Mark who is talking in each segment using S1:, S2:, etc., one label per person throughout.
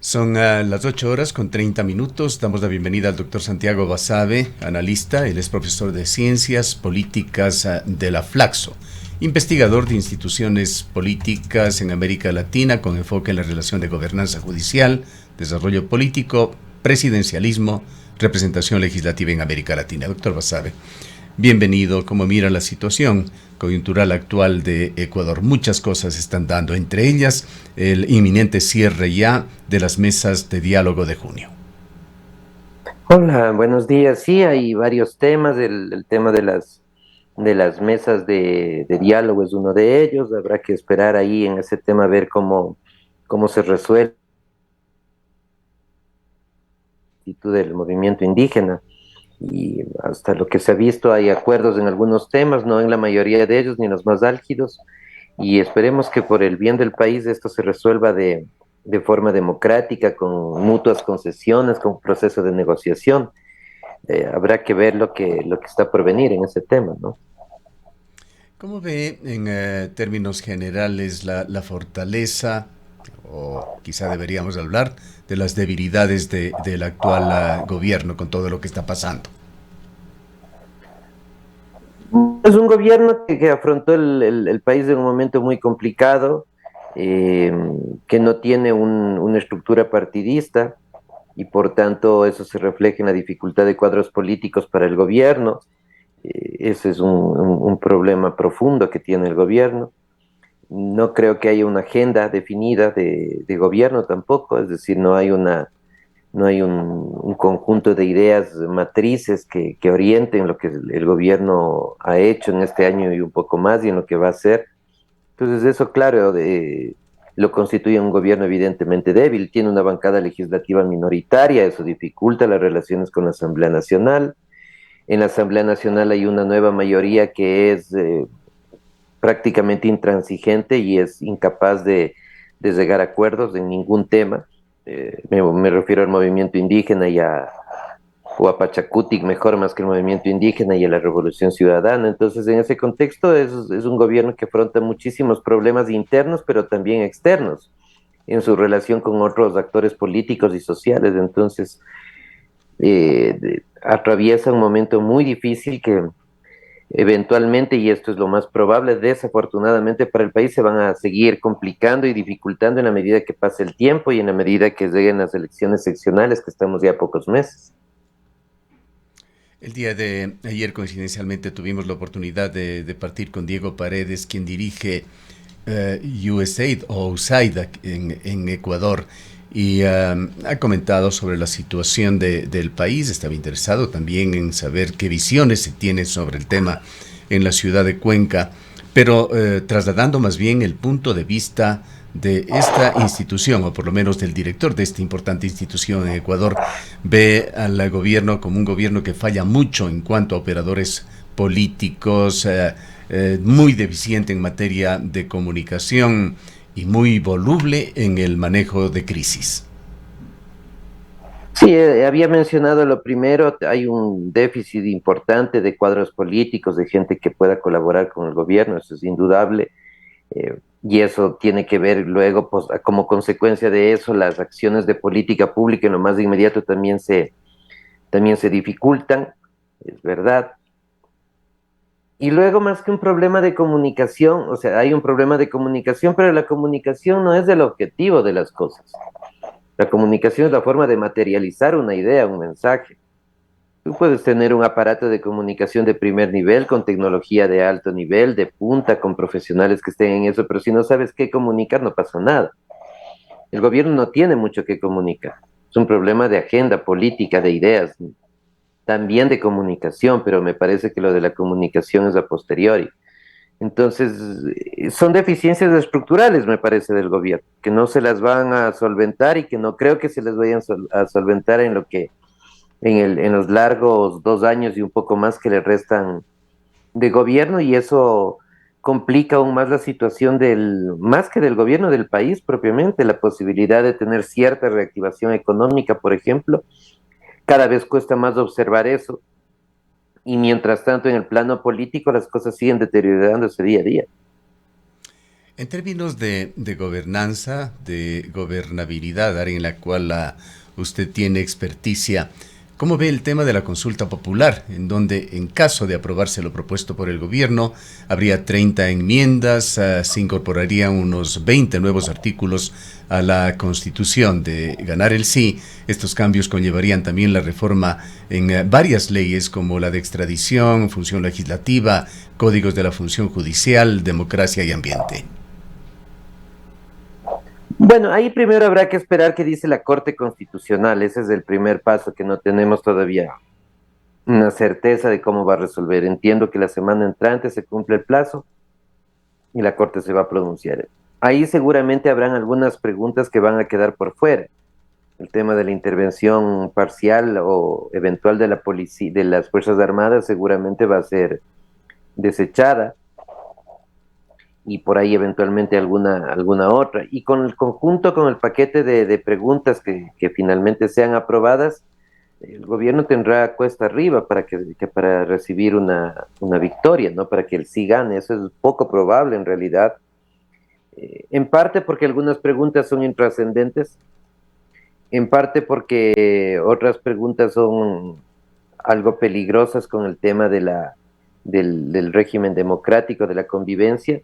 S1: Son las 8 horas con 30 minutos. Damos la bienvenida al doctor Santiago Basabe, analista. Él es profesor de Ciencias Políticas de la Flaxo, investigador de instituciones políticas en América Latina con enfoque en la relación de gobernanza judicial, desarrollo político, presidencialismo, representación legislativa en América Latina. Doctor Basabe, bienvenido. ¿Cómo mira la situación coyuntural actual de Ecuador? Muchas cosas están dando, entre ellas el inminente cierre ya de las mesas de diálogo de junio.
S2: Hola, buenos días. Sí, hay varios temas. El tema de las mesas de diálogo es uno de ellos. Habrá que esperar ahí en ese tema a ver cómo se resuelve la actitud del movimiento indígena. Y hasta lo que se ha visto hay acuerdos en algunos temas, no en la mayoría de ellos, ni en los más álgidos. Y esperemos que por el bien del país esto se resuelva de forma democrática, con mutuas concesiones, con proceso de negociación. Habrá que ver lo que está por venir en ese tema, ¿no?
S1: ¿Cómo ve en términos generales la fortaleza, o quizá deberíamos hablar de las debilidades del actual gobierno con todo lo que está pasando?
S2: Es un gobierno que afrontó el país en un momento muy complicado, eh, que no tiene una estructura partidista y por tanto eso se refleja en la dificultad de cuadros políticos para el gobierno. Ese es un problema profundo que tiene el gobierno. No creo que haya una agenda definida de gobierno tampoco, es decir, no hay un conjunto de ideas matrices que orienten lo que el gobierno ha hecho en este año y un poco más y en lo que va a hacer. Entonces eso, claro, lo constituye un gobierno evidentemente débil, tiene una bancada legislativa minoritaria, eso dificulta las relaciones con la Asamblea Nacional. En la Asamblea Nacional hay una nueva mayoría que es prácticamente intransigente y es incapaz de llegar a acuerdos en ningún tema. Me refiero al movimiento indígena o a Pachacutic, mejor más que el movimiento indígena y a la revolución ciudadana. Entonces, en ese contexto es un gobierno que afronta muchísimos problemas internos, pero también externos en su relación con otros actores políticos y sociales. Entonces, atraviesa un momento muy difícil que eventualmente, y esto es lo más probable, desafortunadamente para el país se van a seguir complicando y dificultando en la medida que pase el tiempo y en la medida que lleguen las elecciones seccionales, que estamos ya a pocos meses.
S1: El día de ayer, coincidencialmente, tuvimos la oportunidad de partir con Diego Paredes, quien dirige USAID o USAID en Ecuador, y ha comentado sobre la situación del país. Estaba interesado también en saber qué visiones se tienen sobre el tema en la ciudad de Cuenca, pero trasladando más bien el punto de vista de esta institución, o por lo menos del director de esta importante institución en Ecuador. Ve al gobierno como un gobierno que falla mucho en cuanto a operadores políticos, muy deficiente en materia de comunicación y muy voluble en el manejo de crisis.
S2: Sí, había mencionado lo primero, hay un déficit importante de cuadros políticos, de gente que pueda colaborar con el gobierno, eso es indudable. Y eso tiene que ver luego, pues, como consecuencia de eso, las acciones de política pública en lo más inmediato también se dificultan, es verdad. Y luego, más que un problema de comunicación, o sea, hay un problema de comunicación, pero la comunicación no es el objetivo de las cosas. La comunicación es la forma de materializar una idea, un mensaje. Tú puedes tener un aparato de comunicación de primer nivel, con tecnología de alto nivel, de punta, con profesionales que estén en eso, pero si no sabes qué comunicar, no pasa nada. El gobierno no tiene mucho que comunicar. Es un problema de agenda política, de ideas, también de comunicación, pero me parece que lo de la comunicación es a posteriori. Entonces, son deficiencias estructurales, me parece, del gobierno, que no se las van a solventar y que no creo que se les vayan a solventar en los largos 2 años y un poco más que le restan de gobierno, y eso complica aún más la situación más que del gobierno del país propiamente, la posibilidad de tener cierta reactivación económica, por ejemplo. Cada vez cuesta más observar eso. Y mientras tanto, en el plano político, las cosas siguen deteriorándose día a día.
S1: En términos de gobernanza, de gobernabilidad, área en la cual usted tiene experticia, ¿cómo ve el tema de la consulta popular, en donde, en caso de aprobarse lo propuesto por el gobierno, habría 30 enmiendas, se incorporarían unos 20 nuevos artículos a la Constitución? De ganar el sí, estos cambios conllevarían también la reforma en varias leyes como la de extradición, función legislativa, códigos de la función judicial, democracia y ambiente.
S2: Bueno, ahí primero habrá que esperar qué dice la Corte Constitucional. Ese es el primer paso que no tenemos todavía una certeza de cómo va a resolver. Entiendo que la semana entrante se cumple el plazo y la Corte se va a pronunciar. Ahí seguramente habrán algunas preguntas que van a quedar por fuera. El tema de la intervención parcial o eventual de la policía, de las Fuerzas Armadas, seguramente va a ser desechada, y por ahí eventualmente alguna otra. Y con el conjunto, con el paquete de preguntas que finalmente sean aprobadas, el gobierno tendrá cuesta arriba que para recibir una victoria, ¿no? Para que él sí gane. Eso es poco probable en realidad. En parte porque algunas preguntas son intrascendentes, en parte porque otras preguntas son algo peligrosas con el tema del régimen democrático, de la convivencia,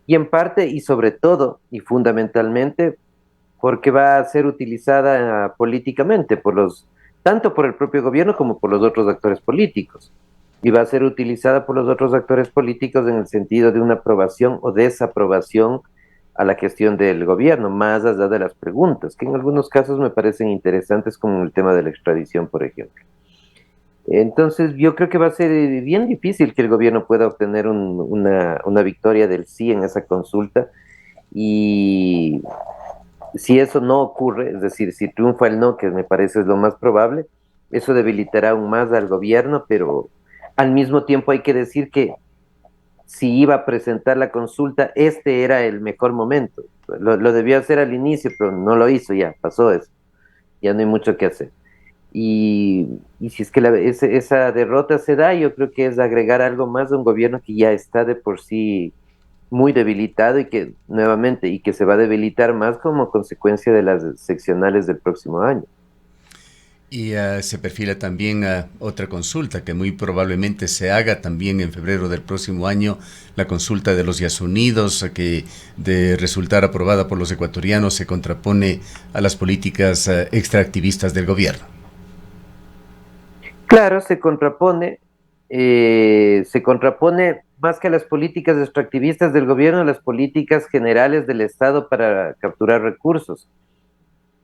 S2: y en parte y sobre todo y fundamentalmente porque va a ser utilizada políticamente tanto por el propio gobierno como por los otros actores políticos. Y va a ser utilizada por los otros actores políticos en el sentido de una aprobación o desaprobación a la gestión del gobierno, más allá de las preguntas, que en algunos casos me parecen interesantes, como el tema de la extradición, por ejemplo. Entonces, yo creo que va a ser bien difícil que el gobierno pueda obtener una victoria del sí en esa consulta. Y si eso no ocurre, es decir, si triunfa el no, que me parece es lo más probable, eso debilitará aún más al gobierno, pero al mismo tiempo hay que decir que si iba a presentar la consulta, este era el mejor momento. Lo debió hacer al inicio, pero no lo hizo, ya pasó eso, ya no hay mucho que hacer. Y si es que esa derrota se da, yo creo que es agregar algo más a un gobierno que ya está de por sí muy debilitado y que nuevamente, y que se va a debilitar más como consecuencia de las seccionales del próximo año.
S1: Y se perfila también otra consulta que muy probablemente se haga también en febrero del próximo año, la consulta de los Yasunidos, que de resultar aprobada por los ecuatorianos se contrapone a las políticas extractivistas del gobierno.
S2: Claro, se contrapone más que a las políticas extractivistas del gobierno, a las políticas generales del Estado para capturar recursos.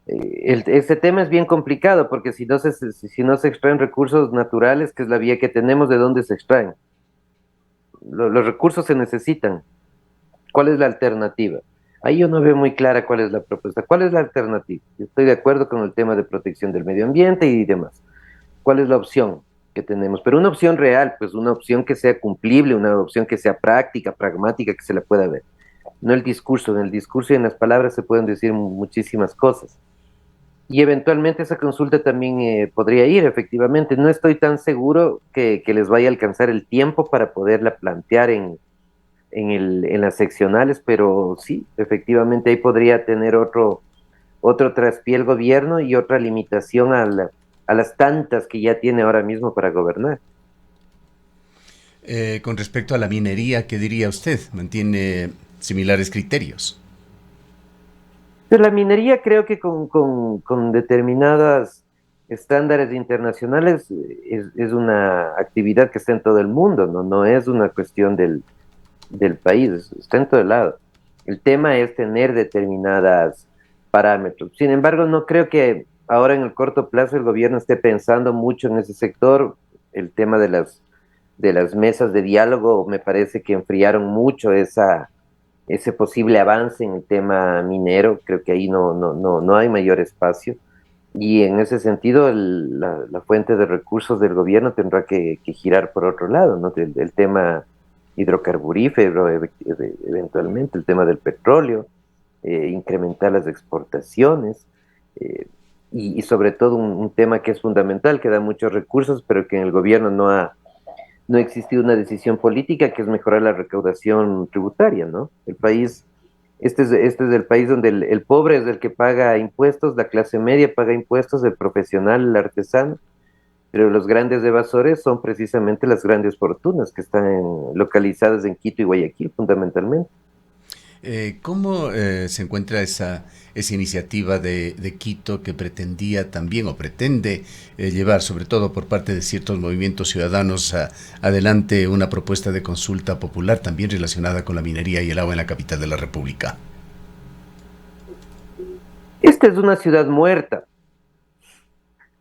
S2: Este tema es bien complicado porque si no se extraen recursos naturales, que es la vía que tenemos, ¿de dónde se extraen? Los recursos se necesitan. ¿Cuál es la alternativa? Ahí yo no veo muy clara cuál es la propuesta. ¿Cuál es la alternativa? Yo estoy de acuerdo con el tema de protección del medio ambiente y demás. ¿Cuál es la opción que tenemos? Pero una opción real, pues una opción que sea cumplible, una opción que sea práctica, pragmática, que se la pueda ver. No el discurso. En el discurso y en las palabras se pueden decir muchísimas cosas. Y eventualmente esa consulta también podría ir, efectivamente. No estoy tan seguro que les vaya a alcanzar el tiempo para poderla plantear en las seccionales, pero sí, efectivamente ahí podría tener otro traspié el gobierno y otra limitación a las tantas que ya tiene ahora mismo para gobernar.
S1: Con respecto a la minería, ¿qué diría usted? ¿Mantiene similares criterios?
S2: Pero la minería creo que con determinadas estándares internacionales es una actividad que está en todo el mundo, ¿no? No es una cuestión del país, está en todo lado. El tema es tener determinadas parámetros. Sin embargo, no creo que ahora en el corto plazo el gobierno esté pensando mucho en ese sector. El tema de las mesas de diálogo me parece que enfriaron mucho ese posible avance en el tema minero. Creo que ahí no hay mayor espacio. Y en ese sentido, la fuente de recursos del gobierno tendrá que girar por otro lado, ¿no? El tema hidrocarburífero, eventualmente, el tema del petróleo, incrementar las exportaciones, eh, y sobre todo un tema que es fundamental, que da muchos recursos, pero que en el gobierno no ha existido una decisión política, que es mejorar la recaudación tributaria, ¿no? El país Este es el país donde el pobre es el que paga impuestos, la clase media paga impuestos, el profesional, el artesano, pero los grandes evasores son precisamente las grandes fortunas que están localizadas en Quito y Guayaquil fundamentalmente.
S1: ¿Cómo se encuentra esa iniciativa de Quito que pretendía también o pretende llevar, sobre todo por parte de ciertos movimientos ciudadanos, adelante una propuesta de consulta popular también relacionada con la minería y el agua en la capital de la República?
S2: Esta es una ciudad muerta.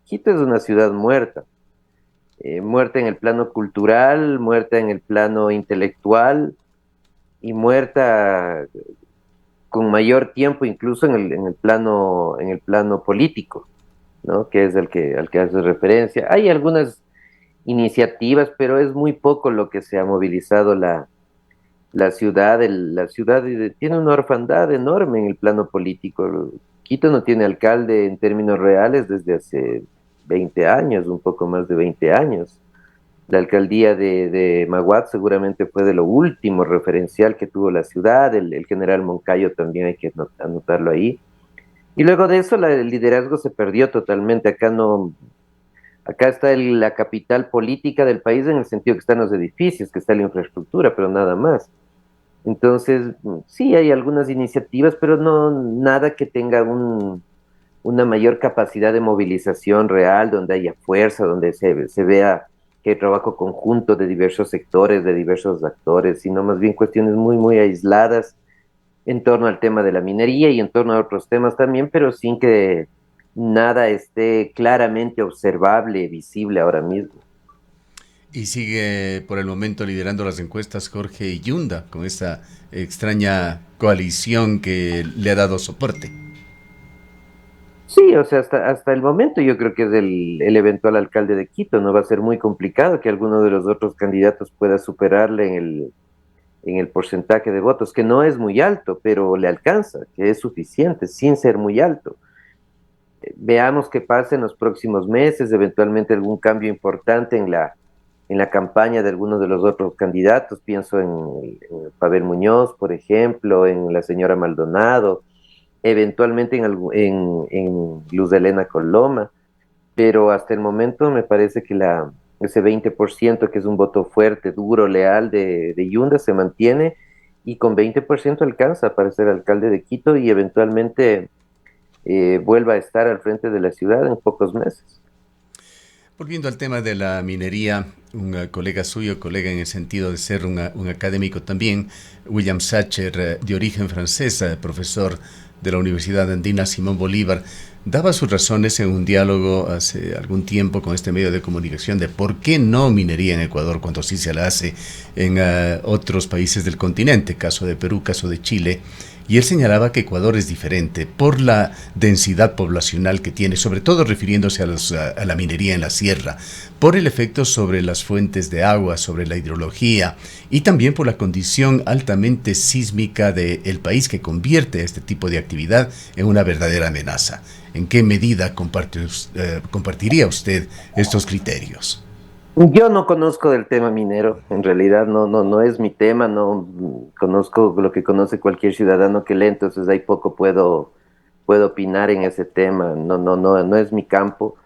S2: Quito es una ciudad muerta. Muerta en el plano cultural, muerta en el plano intelectual y muerta con mayor tiempo incluso en el plano político, ¿no? Que es al que hace referencia. Hay algunas iniciativas, pero es muy poco lo que se ha movilizado la ciudad. La ciudad tiene una orfandad enorme en el plano político. Quito no tiene alcalde en términos reales desde hace 20 años, un poco más de 20 años. La alcaldía de Maguad seguramente fue de lo último referencial que tuvo la ciudad, el general Moncayo también hay que anotarlo ahí. Y luego de eso el liderazgo se perdió totalmente. Acá no, acá está la capital política del país en el sentido que están los edificios, que está la infraestructura, pero nada más. Entonces, sí hay algunas iniciativas, pero no nada que tenga una mayor capacidad de movilización real, donde haya fuerza, donde se vea que hay trabajo conjunto de diversos sectores, de diversos actores, sino más bien cuestiones muy, muy aisladas en torno al tema de la minería y en torno a otros temas también, pero sin que nada esté claramente observable, visible ahora mismo.
S1: Y sigue por el momento liderando las encuestas Jorge Yunda, con esta extraña coalición que le ha dado soporte.
S2: Sí, o sea, hasta el momento yo creo que es el eventual alcalde de Quito. No va a ser muy complicado que alguno de los otros candidatos pueda superarle en el porcentaje de votos, que no es muy alto, pero le alcanza, que es suficiente, sin ser muy alto. Veamos qué pasa en los próximos meses, eventualmente algún cambio importante en la campaña de algunos de los otros candidatos. Pienso en Pavel Muñoz, por ejemplo, en la señora Maldonado, eventualmente en Luz Helena Coloma, pero hasta el momento me parece que ese 20% que es un voto fuerte, duro, leal de Yunda se mantiene y con 20% alcanza para ser alcalde de Quito y eventualmente vuelva a estar al frente de la ciudad en pocos meses.
S1: Volviendo al tema de la minería, un colega suyo, colega en el sentido de ser un académico también, William Sacher, de origen francés, profesor de la Universidad Andina Simón Bolívar, daba sus razones en un diálogo hace algún tiempo con este medio de comunicación de por qué no minería en Ecuador cuando sí se la hace en otros países del continente, caso de Perú, caso de Chile. Y él señalaba que Ecuador es diferente por la densidad poblacional que tiene, sobre todo refiriéndose a la minería en la sierra, por el efecto sobre las fuentes de agua, sobre la hidrología y también por la condición altamente sísmica del país que convierte este tipo de actividad en una verdadera amenaza. ¿En qué medida compartiría usted estos criterios?
S2: Yo no conozco del tema minero, en realidad no es mi tema, no conozco lo que conoce cualquier ciudadano que lee, entonces ahí poco puedo opinar en ese tema, no es mi campo.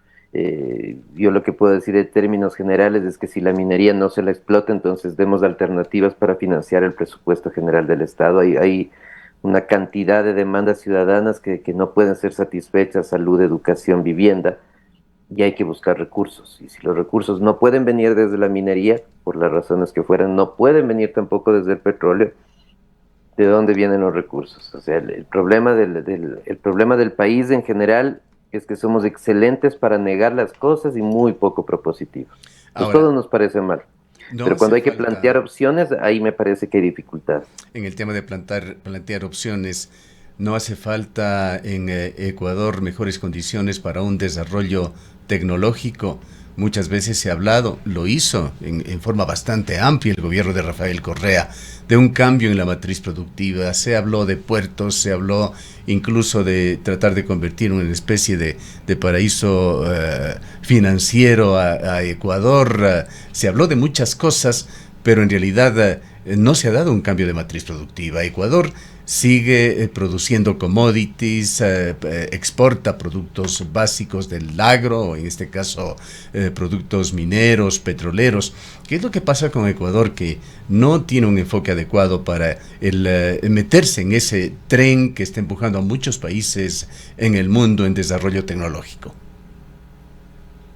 S2: Yo lo que puedo decir en términos generales es que si la minería no se la explota, entonces demos alternativas para financiar el presupuesto general del Estado. Hay una cantidad de demandas ciudadanas que no pueden ser satisfechas: salud, educación, vivienda, y hay que buscar recursos. Y si los recursos no pueden venir desde la minería, por las razones que fueran, no pueden venir tampoco desde el petróleo, ¿de dónde vienen los recursos? O sea, el problema el problema del país en general es que somos excelentes para negar las cosas y muy poco propositivos. Entonces
S1: Ahora,
S2: todo nos parece mal.
S1: no
S2: Pero cuando
S1: hace
S2: hay que plantear
S1: falta,
S2: opciones, ahí me parece que hay dificultad.
S1: en el tema de plantear opciones, no hace falta en Ecuador mejores condiciones para un desarrollo tecnológico. Muchas veces se ha hablado, lo hizo en forma bastante amplia el gobierno de Rafael Correa, de un cambio en la matriz productiva. Se habló de puertos, se habló incluso de tratar de convertir en una especie de paraíso financiero a Ecuador. Se habló de muchas cosas, pero en realidad no se ha dado un cambio de matriz productiva. Ecuador sigue produciendo commodities, exporta productos básicos del agro, en este caso productos mineros, petroleros. ¿Qué es lo que pasa con Ecuador que no tiene un enfoque adecuado para meterse en ese tren que está empujando a muchos países en el mundo en desarrollo tecnológico?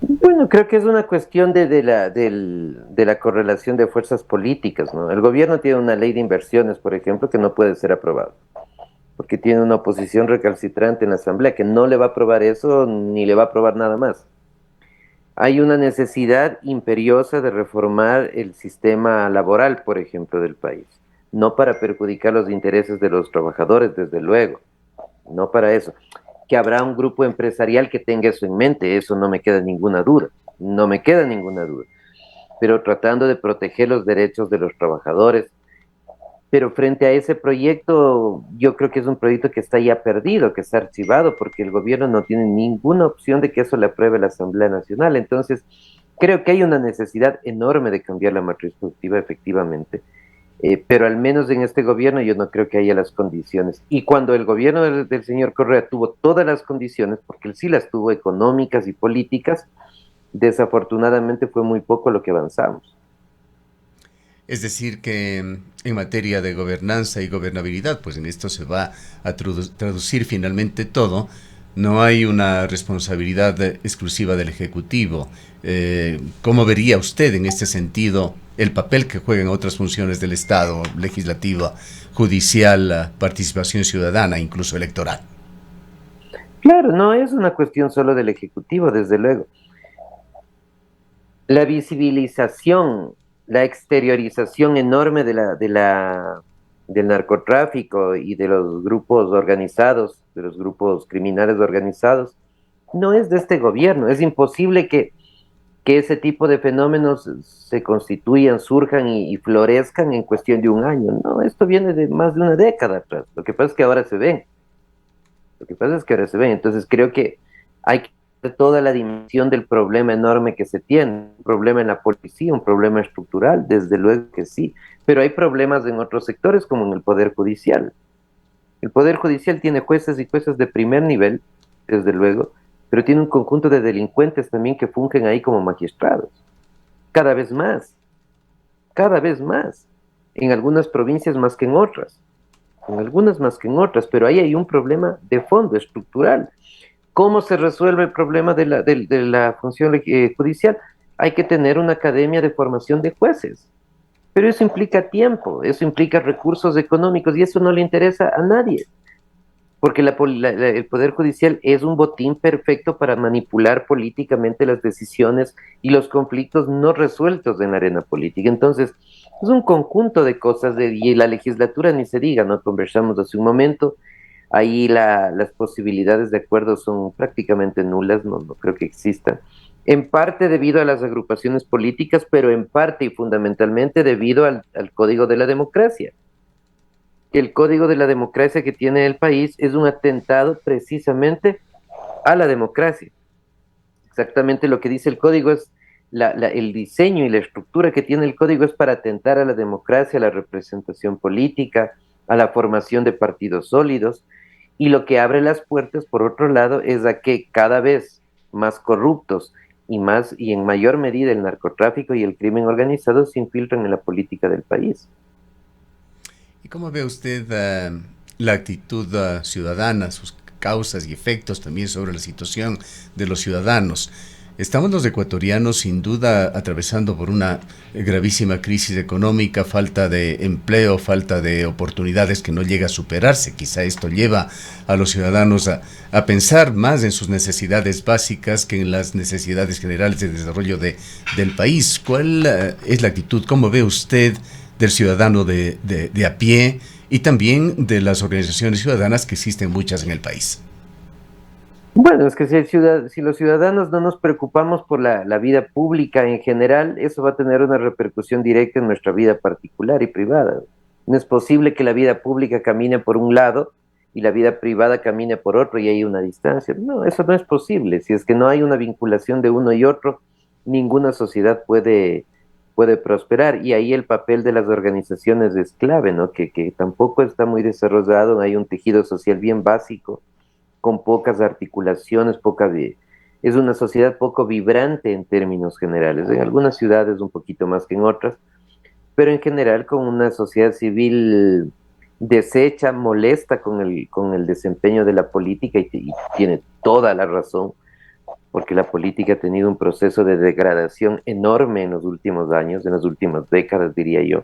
S2: Bueno, creo que es una cuestión de la correlación de fuerzas políticas, ¿no? El gobierno tiene una ley de inversiones, por ejemplo, que no puede ser aprobada, porque tiene una oposición recalcitrante en la Asamblea que no le va a aprobar eso ni le va a aprobar nada más. Hay una necesidad imperiosa de reformar el sistema laboral, por ejemplo, del país, no para perjudicar los intereses de los trabajadores, desde luego, no para eso. Que habrá un grupo empresarial que tenga eso en mente, eso no me queda ninguna duda, no me queda ninguna duda, pero tratando de proteger los derechos de los trabajadores. Pero frente a ese proyecto, yo creo que es un proyecto que está ya perdido, que está archivado, porque el gobierno no tiene ninguna opción de que eso le apruebe la Asamblea Nacional. Entonces, creo que hay una necesidad enorme de cambiar la matriz productiva, efectivamente. Pero al menos en este gobierno yo no creo que haya las condiciones. Y cuando el gobierno del señor Correa tuvo todas las condiciones, porque él sí las tuvo económicas y políticas, desafortunadamente fue muy poco lo que avanzamos.
S1: Es decir, que en materia de gobernanza y gobernabilidad, pues en esto se va a traducir finalmente todo. No hay una responsabilidad exclusiva del Ejecutivo. ¿Cómo vería usted en este sentido el papel que juegan otras funciones del Estado, legislativa, judicial, participación ciudadana, incluso electoral?
S2: Claro, no es una cuestión solo del Ejecutivo, desde luego. La visibilización, la exteriorización enorme del narcotráfico y de los grupos organizados, de los grupos criminales organizados, no es de este gobierno. Es imposible que ese tipo de fenómenos se constituyan, surjan y florezcan en cuestión de un año. No, esto viene de más de una década atrás. Lo que pasa es que ahora se ven. Lo que pasa es que ahora se ven. Entonces creo que hay que ver toda la dimensión del problema enorme que se tiene. Un problema en la policía, un problema estructural, desde luego que sí. Pero hay problemas en otros sectores, como en el Poder Judicial. El Poder Judicial tiene jueces y jueces de primer nivel, desde luego, pero tiene un conjunto de delincuentes también que fungen ahí como magistrados. Cada vez más, cada vez más. En algunas provincias más que en otras. En algunas más que en otras, pero ahí hay un problema de fondo, estructural. ¿Cómo se resuelve el problema de la función judicial? Hay que tener una academia de formación de jueces, pero eso implica tiempo, eso implica recursos económicos y eso no le interesa a nadie, porque el Poder Judicial es un botín perfecto para manipular políticamente las decisiones y los conflictos no resueltos en la arena política. Entonces, es un conjunto de cosas, y la legislatura ni se diga, ¿no? Conversamos hace un momento, ahí las posibilidades de acuerdo son prácticamente nulas, no creo que existan. En parte debido a las agrupaciones políticas, pero en parte y fundamentalmente debido al código de la democracia. El código de la democracia que tiene el país es un atentado precisamente a la democracia. Exactamente lo que dice el código es el diseño y la estructura que tiene el código es para atentar a la democracia, a la representación política, a la formación de partidos sólidos, y lo que abre las puertas, por otro lado, es a que cada vez más corruptos y en mayor medida el narcotráfico y el crimen organizado se infiltran en la política del país.
S1: ¿Y cómo ve usted la actitud ciudadana, sus causas y efectos también sobre la situación de los ciudadanos? Estamos los ecuatorianos sin duda atravesando por una gravísima crisis económica, falta de empleo, falta de oportunidades que no llega a superarse. Quizá esto lleva a los ciudadanos a pensar más en sus necesidades básicas que en las necesidades generales de desarrollo del país. ¿Cuál es la actitud? ¿Cómo ve usted del ciudadano de a pie y también de las organizaciones ciudadanas que existen muchas en el país?
S2: Bueno, es que si los ciudadanos no nos preocupamos por la vida pública en general, eso va a tener una repercusión directa en nuestra vida particular y privada. No es posible que la vida pública camine por un lado y la vida privada camine por otro y hay una distancia. No, eso no es posible. Si es que no hay una vinculación de uno y otro, ninguna sociedad puede prosperar. Y ahí el papel de las organizaciones es clave, ¿no? Que tampoco está muy desarrollado, hay un tejido social bien básico, con pocas articulaciones, es una sociedad poco vibrante en términos generales. En algunas ciudades un poquito más que en otras, pero en general con una sociedad civil deshecha, molesta con el desempeño de la política y tiene toda la razón, porque la política ha tenido un proceso de degradación enorme en los últimos años, en las últimas décadas, diría yo.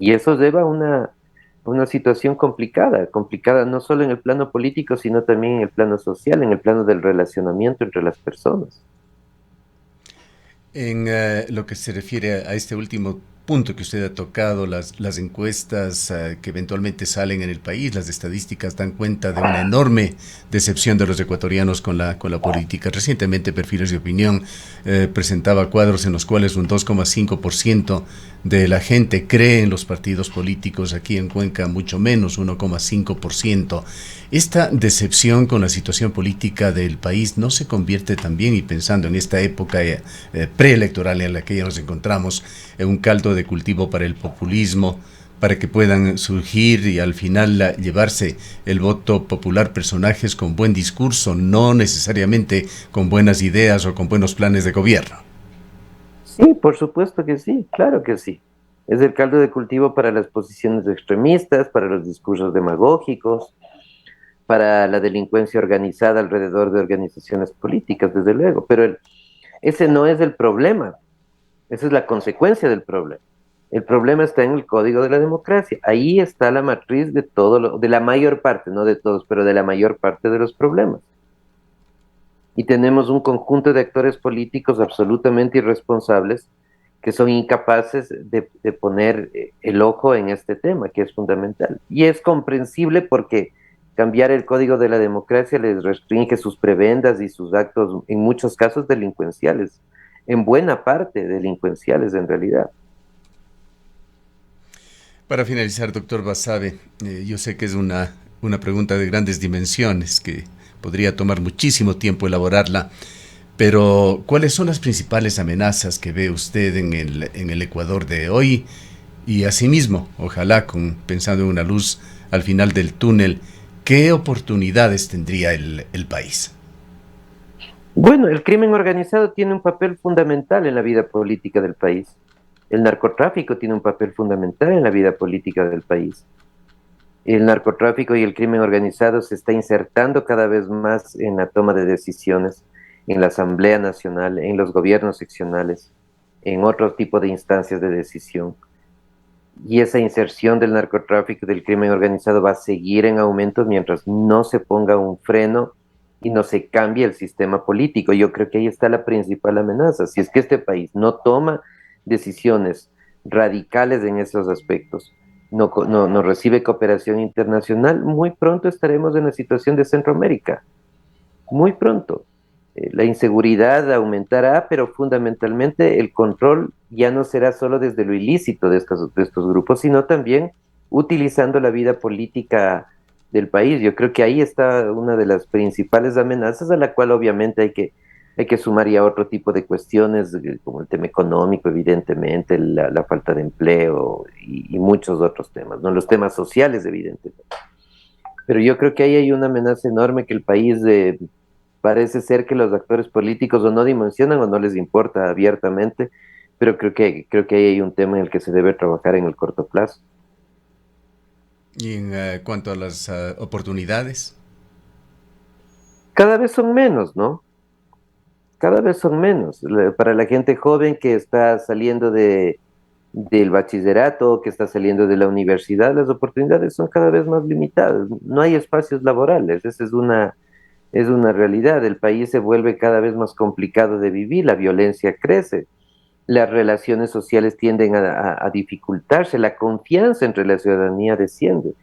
S2: Y eso lleva a una situación complicada, complicada no solo en el plano político, sino también en el plano social, en el plano del relacionamiento entre las personas.
S1: En lo que se refiere a este último punto que usted ha tocado, las encuestas que eventualmente salen en el país, las estadísticas dan cuenta de una enorme decepción de los ecuatorianos con la política. Recientemente Perfiles de Opinión presentaba cuadros en los cuales un 2,5% de la gente cree en los partidos políticos, aquí en Cuenca mucho menos, 1,5%. Esta decepción con la situación política del país no se convierte también, y pensando en esta época preelectoral en la que ya nos encontramos, en un caldo de cultivo para el populismo, para que puedan surgir y al final llevarse el voto popular personajes con buen discurso, no necesariamente con buenas ideas o con buenos planes de gobierno?
S2: Sí, por supuesto que sí, claro que sí. Es el caldo de cultivo para las posiciones extremistas, para los discursos demagógicos, para la delincuencia organizada alrededor de organizaciones políticas, desde luego. Pero ese no es el problema, esa es la consecuencia del problema. El problema está en el código de la democracia. Ahí está la matriz de de la mayor parte, no de todos, pero de la mayor parte de los problemas. Y tenemos un conjunto de actores políticos absolutamente irresponsables que son incapaces de poner el ojo en este tema, que es fundamental. Y es comprensible porque cambiar el código de la democracia les restringe sus prebendas y sus actos, en muchos casos delincuenciales, en buena parte delincuenciales en realidad.
S1: Para finalizar, doctor Basabe, yo sé que es una pregunta de grandes dimensiones que podría tomar muchísimo tiempo elaborarla, pero ¿cuáles son las principales amenazas que ve usted en el Ecuador de hoy? Y asimismo, ojalá pensando en una luz al final del túnel, ¿qué oportunidades tendría el país?
S2: Bueno, el crimen organizado tiene un papel fundamental en la vida política del país. El narcotráfico tiene un papel fundamental en la vida política del país. El narcotráfico y el crimen organizado se está insertando cada vez más en la toma de decisiones, en la Asamblea Nacional, en los gobiernos seccionales, en otro tipo de instancias de decisión. Y esa inserción del narcotráfico y del crimen organizado va a seguir en aumento mientras no se ponga un freno y no se cambie el sistema político. Yo creo que ahí está la principal amenaza. Si es que este país no toma decisiones radicales en esos aspectos, no recibe cooperación internacional, muy pronto estaremos en la situación de Centroamérica. Muy pronto. La inseguridad aumentará, pero fundamentalmente el control ya no será solo desde lo ilícito de estos grupos, sino también utilizando la vida política del país. Yo creo que ahí está una de las principales amenazas a la cual obviamente hay que sumar ya otro tipo de cuestiones, como el tema económico, evidentemente, la falta de empleo y muchos otros temas, ¿no? Los temas sociales, evidentemente. Pero yo creo que ahí hay una amenaza enorme que el país parece ser que los actores políticos o no dimensionan o no les importa abiertamente, pero creo que ahí hay un tema en el que se debe trabajar en el corto plazo.
S1: Y en cuanto a las oportunidades,
S2: Cada vez son menos, ¿no? Cada vez son menos. Para la gente joven que está saliendo del bachillerato, que está saliendo de la universidad, las oportunidades son cada vez más limitadas. No hay espacios laborales, esa es una realidad. El país se vuelve cada vez más complicado de vivir, la violencia crece, las relaciones sociales tienden a dificultarse, la confianza entre la ciudadanía desciende.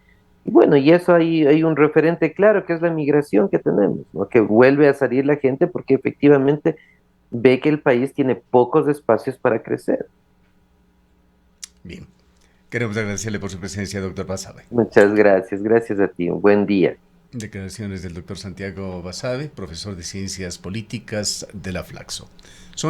S2: Y bueno, y eso hay un referente claro que es la migración que tenemos, ¿no? Que vuelve a salir la gente porque efectivamente ve que el país tiene pocos espacios para crecer.
S1: bien. Queremos agradecerle por su presencia, doctor Basabe.
S2: Muchas gracias, gracias a ti, un buen día.
S1: Declaraciones del doctor Santiago Basabe, profesor de Ciencias Políticas de la Flaxo. Son